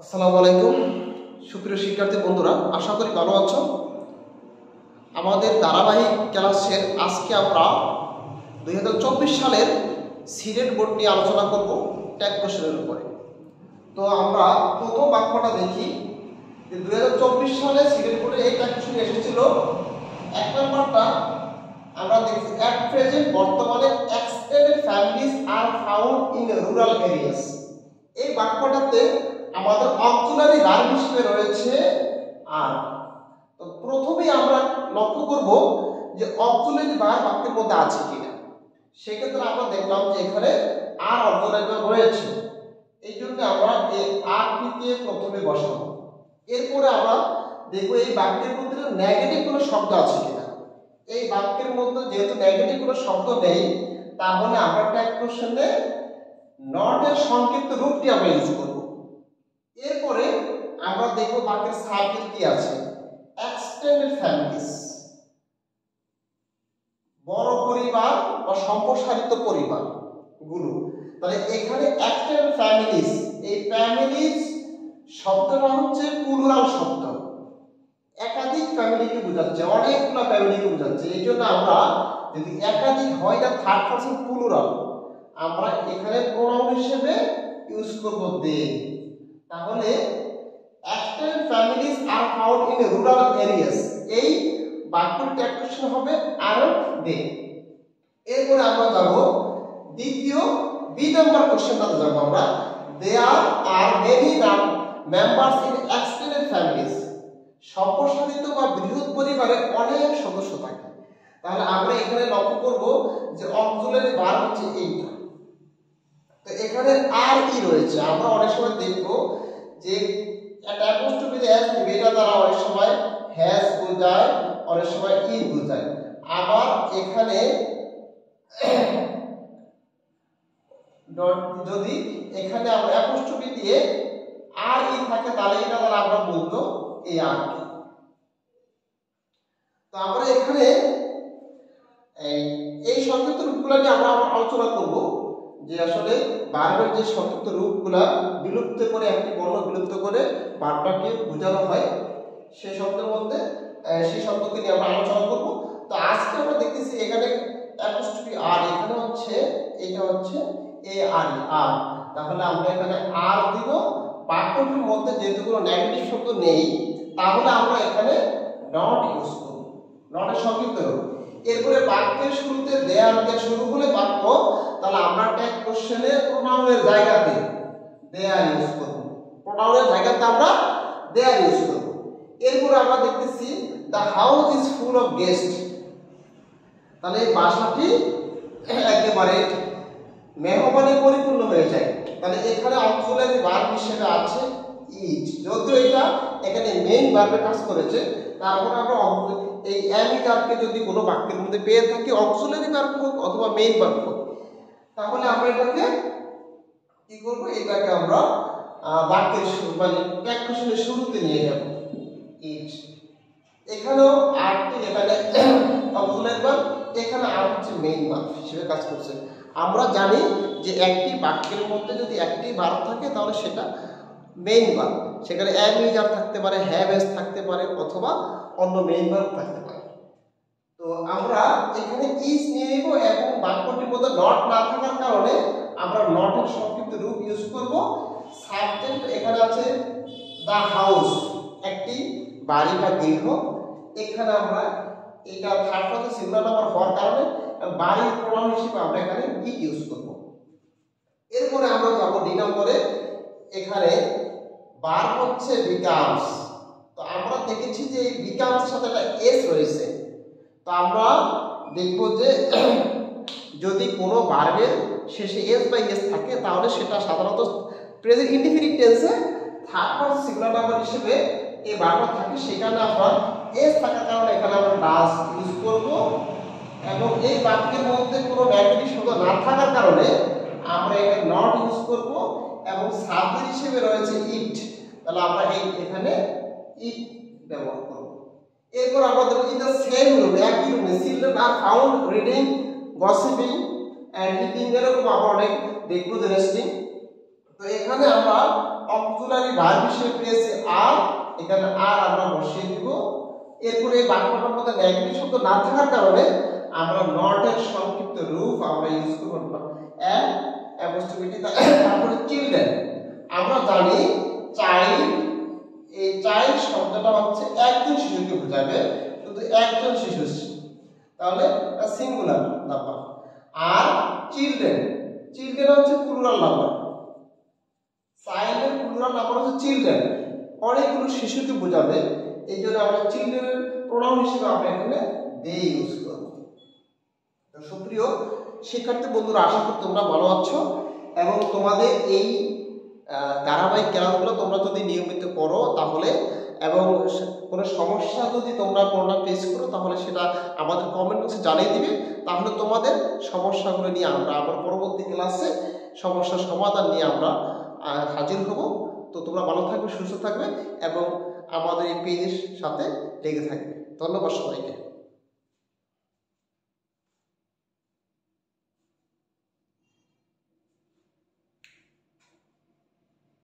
আসসালামু আলাইকুম সুপ্রিয় শিক্ষার্থী বন্ধুরা, আশা করি ভালো আছো। আমাদের ধারাবাহিক ক্লাসের আজকে আমরা 2024 সালের সিলেট বোর্ড নিয়ে আলোচনা করব ট্যাগ কোশ্চেনের উপরে। তো আমরা প্রথম বাক্যটা দেখি যে 2024 সালে সিলেট বোর্ডে এই ট্যাগ কোশ্চেন এসেছিল। এক নম্বরটা আমরা দেখি এট প্রেজেন্ট বর্তমানে extended families are found in rural areas. এই বাক্যটাতে আমাদের অক্সিলারি ভার্ব হিসেবে রয়েছে আর। তো প্রথমেই আমরা লক্ষ্য করব যে অক্সিলারি ভার্ব বাক্যের মধ্যে আছে কিনা। সেক্ষেত্রে আমরা দেখলাম যে এখানে আর অক্সিলারি ভার্ব রয়েছে, এই জন্য আমরা এই আরটিকে প্রথমে বসাবো। এরপরে আমরা দেখব এই বাক্যের মধ্যে নেগেটিভ কোনো শব্দ আছে কিনা। এই বাক্যের মধ্যে যেহেতু নেগেটিভ কোনো শব্দ নেই, তাহলে আমরা ট্যাগ কোশ্চেনে নট এর সংক্ষিপ্ত রূপটি আমরা ইউজ করব। এরপরে আমরা দেখব বাক্যের সাবজেক্ট কি আছে, এক্সটেন্ডেড ফ্যামিলিজ, বড় পরিবার বা সম্প্রসারিত পরিবার গুলো। তাহলে এখানে এক্সটেন্ডেড ফ্যামিলিজ, এই ফ্যামিলিজ শব্দটা হচ্ছে প্লুরাল শব্দ, একাধিক ফ্যামিলিকে বোঝাচ্ছে, অনেকগুলো ফ্যামিলিকে বোঝাচ্ছে। এই জন্য আমরা যদি একাধিক হয় এটা থার্ড পারসন প্লুরাল, আমরা এখানে প্রোনাউন হিসেবে ইউজ করব দে। তাহলে extended families are found in rural areas, এই বাক্যের ট্যাগ কোশ্চেন হবে আর দে। এরপরে আমরা যাব দ্বিতীয় বি নাম্বার কোশ্চেনটাতে যাব আমরা। There are many members in extended families, সম্প্রসারিত বা বৃহৎ পরিবারে অনেক সদস্য থাকে। তাহলে আমরা এখানে লক্ষ্য করব যে অক্সিলারি ভার্ব হচ্ছে এইটা। তো এখানে আর ই রয়েছে, আমরা অনেক সময় দেখব যে একটা অ্যাপোস্ট্রফি এস দিবে, এটা দ্বারা অনেক সময় হ্যাজ বোঝায়, অনেক সময় ই বোঝায়। আবার এখানে যদি এখানে আমরা অ্যাপোস্ট্রফি দিয়ে আর ই থাকে, তাহলে এটা দ্বারা আমরা বলবো এই আর কে। তো আমরা এখানে এই সংক্ষিপ্ত রূপগুলো নিয়ে আমরা আলোচনা করব যে আসলে ভার্বের যে সংক্ষিপ্ত রূপগুলা বিলুপ্ত করে, একটি বর্ণ বিলুপ্ত করে ভার্বটাকে বোঝানো হয়, সেই শব্দের মধ্যে সেই শব্দকে নিয়ে আমরা আলোচনা করব। তো আজকে আমরা দেখতেছি এখানে অ্যাপোস্ট্রফি আর, এখানে হচ্ছে এটা হচ্ছে এ আর ই আর। তাহলে আমরা এখানে আর দিব। বাক্যটির মধ্যে যেহেতু কোনো নেগেটিভ শব্দ নেই, তাহলে আমরা এখানে নট ইউজ করব, নটের সংক্ষিপ্ত রূপ। এরপরে বাক্যের শুরুতে দেয়ার দিয়ে শুরু হলে বাক্য, তাহলে আমরা ট্যাগ কোশ্চেনে প্রোনাউনের জায়গাতে দেয়ার ইউজ করব, প্রোনাউনের জায়গাতে আমরা দেয়ার ইউজ করব। এরপরে আমরা দেখতেছি the house is full of guest, তাহলে এই বাসাটি একেবারে মেহমানে পরিপূর্ণ হয়ে যায়। তাহলে এখানে অক্সিলারি ভার্ব হিসেবে আছে ইজ, যদিও এটা এখানে মেইন ভার্বে কাজ করেছে। তারপর আমরা এই এমি ভার্বকে যদি কোনো বাক্যের মধ্যে পেয়ে থাকি, অক্সিলারি ভার্ব হোক অথবা মেইন ভার্ব হোক, তাহলে আমরা এটাকে কি করব, এটাকে আমরা বাক্যের মানে ট্যাগ কোশ্চেনের শুরুতে নিয়ে যাব ইজ। এখানেও আরটি, এখানে অক্সিলারি ভার্ব, এখানে আর হচ্ছে মেইন ভার্ব হিসেবে কাজ করছে। আমরা জানি যে একটি বাক্যের মধ্যে যদি একটি ভার্ব থাকে তাহলে সেটা মেইন ভার্ব, সেখানে এম ইজ আর থাকতে পারে, হ্যাভ এস থাকতে পারে, অথবা অন্য মেইন ভার্ব থাকতে পারে। তো আমরা এখানে ইজ নিয়ে নেব, এবং বাক্যটির মধ্যে নট না থাকার কারণে আমরা নটের সংক্ষিপ্ত রূপ ইউজ করব। সাবজেক্ট এখানে আছে দা হাউস, একটি বাড়ি বা গৃহ। এখানে আমরা এটা থার্ড পারসন সিঙ্গুলার নাম্বার হওয়ার কারণে বাড়ির প্রোনাউন হিসেবে আমরা এখানে ইট ইউজ করব। এরপরে আমরা যাব ডি নম্বরে। এখানে ভার্ব হচ্ছে বিকামস। তো আমরা দেখেছি যে এই বিকামস এর সাথে একটা এস রয়েছে। তো আমরা দেখব যে যদি কোনো ভার্বের শেষে এস বা এস থাকে, তাহলে সেটা সাধারণত প্রেজেন্ট ইনডিফিনিট টেন্সে থার্ড পারসন সিঙ্গুলার নাম্বার হিসেবে এই ভার্বটা থাকে। সেখানে আমরা এস থাকার কারণে এখানে আমরা ডাজ ইউজ করব, এবং এই বাক্যের মধ্যে কোনো নেগেটিভ শব্দ না থাকার কারণে আমরা এখানে নট ইউজ করব, এবং সাবজেক্ট হিসেবে রয়েছে ইট, তাহলে আমরা এখানে ইট ব্যবহার করব। এরপর আমরা দেখব ইন দ্য সেম রুম, একই রুমে children are found reading, gossiping and eating, এরকম আমরা অনেক দেখব যে রেস্টিং। তো এখানে আমরা অক্সিলারি ভার্ব হিসেবে পেয়েছি আর, এখানে আর আমরা বসিয়ে দিব। এরপরে এই বাক্যটার মধ্যে নেগেটিভ শব্দ না থাকার কারণে আমরা নট এর সংক্ষিপ্ত রূপ আমরা ইউজ করব এন্ড অ্যাপোস্ট্রোফি তারপরে চিলড্রেন। আমরা জানি চাইল্ড, এই চাইল্ড শব্দটা হচ্ছে একজন শিশুকে বোঝাবে, শুধু একজন শিশু, তাহলে singular number. Our children, children হচ্ছে প্লুরাল নাম্বার, চাইল্ডের প্লুরাল নাম্বার হচ্ছে চিলড্রেন, অনেকগুলো শিশুকে বোঝাবে, এই জন্য আমরা চিলড্রেনের প্রোনাউন হিসেবে আমরা এখানে দে ইউজ করব। তো সুপ্রিয় শিক্ষার্থী বন্ধুরা, আশা করি তোমরা ভালো আছো এবং তোমাদের এই ধারাবাহিক ক্লাসগুলো তোমরা যদি নিয়মিত করো তাহলে, এবং কোনো সমস্যা যদি তোমরা কোনোটা ফেস করো তাহলে সেটা আমাদের কমেন্ট বক্সে জানিয়ে দিবে, তাহলে তোমাদের সমস্যাগুলো নিয়ে আমরা আবার পরবর্তী ক্লাসে সমস্যার সমাধান নিয়ে আমরা হাজির হব। তো তোমরা ভালো থাকবে, সুস্থ থাকবে এবং আমাদের এই পেজের সাথে লেগে থাকবে। ধন্যবাদ সবাইকে।